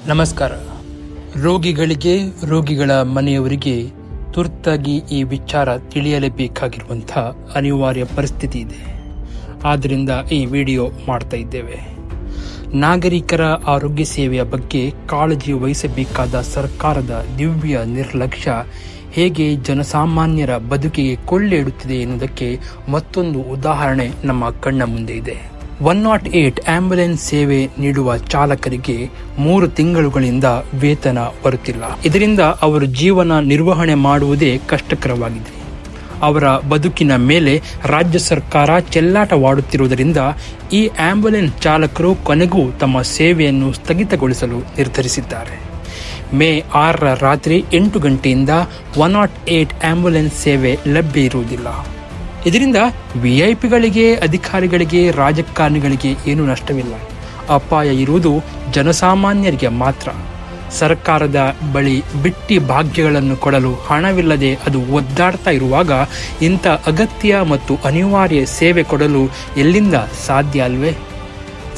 ನಮಸ್ಕಾರ. ರೋಗಿಗಳಿಗೆ, ರೋಗಿಗಳ ಮನೆಯವರಿಗೆ ತುರ್ತಾಗಿ ಈ ವಿಚಾರ ತಿಳಿಯಲೇಬೇಕಾಗಿರುವಂಥ ಅನಿವಾರ್ಯ ಪರಿಸ್ಥಿತಿ ಇದೆ. ಆದ್ದರಿಂದ ಈ ವಿಡಿಯೋ ಮಾಡ್ತಾ ಇದ್ದೇವೆ. ನಾಗರಿಕರ ಆರೋಗ್ಯ ಸೇವೆಯ ಬಗ್ಗೆ ಕಾಳಜಿ ವಹಿಸಬೇಕಾದ ಸರ್ಕಾರದ ದಿವ್ಯ ನಿರ್ಲಕ್ಷ್ಯ ಹೇಗೆ ಜನಸಾಮಾನ್ಯರ ಬದುಕಿಗೆ ಕೊಳ್ಳೆ ಇಡುತ್ತಿದೆ ಎನ್ನುವುದಕ್ಕೆ ಮತ್ತೊಂದು ಉದಾಹರಣೆ ನಮ್ಮ ಕಣ್ಣ ಮುಂದೆ ಇದೆ. 108 ಆಂಬ್ಯುಲೆನ್ಸ್ ಸೇವೆ ನೀಡುವ ಚಾಲಕರಿಗೆ 3 ತಿಂಗಳುಗಳಿಂದ ವೇತನ ಬರುತ್ತಿಲ್ಲ. ಇದರಿಂದ ಅವರು ಜೀವನ ನಿರ್ವಹಣೆ ಮಾಡುವುದೇ ಕಷ್ಟಕರವಾಗಿದೆ. ಅವರ ಬದುಕಿನ ಮೇಲೆ ರಾಜ್ಯ ಸರ್ಕಾರ ಚೆಲ್ಲಾಟವಾಡುತ್ತಿರುವುದರಿಂದ ಈ ಆಂಬ್ಯುಲೆನ್ಸ್ ಚಾಲಕರು ಕೊನೆಗೂ ತಮ್ಮ ಸೇವೆಯನ್ನು ಸ್ಥಗಿತಗೊಳಿಸಲು ನಿರ್ಧರಿಸಿದ್ದಾರೆ. ಮೇ 6ರ ರಾತ್ರಿ 8 ಗಂಟೆಯಿಂದ 108 ಆಂಬ್ಯುಲೆನ್ಸ್ ಸೇವೆ ಲಭ್ಯ ಇರುವುದಿಲ್ಲ. ಇದರಿಂದ ವಿಐಪಿಗಳಿಗೆ, ಅಧಿಕಾರಿಗಳಿಗೆ, ರಾಜಕಾರಣಿಗಳಿಗೆ ಏನೂ ನಷ್ಟವಿಲ್ಲ. ಅಪಾಯ ಇರುವುದು ಜನಸಾಮಾನ್ಯರಿಗೆ ಮಾತ್ರ. ಸರ್ಕಾರದ ಬಳಿ ಬಿಟ್ಟಿ ಭಾಗ್ಯಗಳನ್ನು ಕೊಡಲು ಹಣವಿಲ್ಲದೆ ಅದು ಒದ್ದಾಡ್ತಾ ಇರುವಾಗ ಇಂಥ ಅಗತ್ಯ ಮತ್ತು ಅನಿವಾರ್ಯ ಸೇವೆ ಕೊಡಲು ಎಲ್ಲಿಂದ ಸಾಧ್ಯ ಅಲ್ವೇ?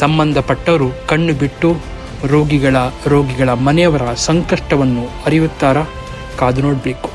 ಸಂಬಂಧಪಟ್ಟವರು ಕಣ್ಣು ಬಿಟ್ಟು ರೋಗಿಗಳ ಮನೆಯವರ ಸಂಕಷ್ಟವನ್ನು ಅರಿಯುತ್ತಾರಾ? ಕಾದು ನೋಡಬೇಕು.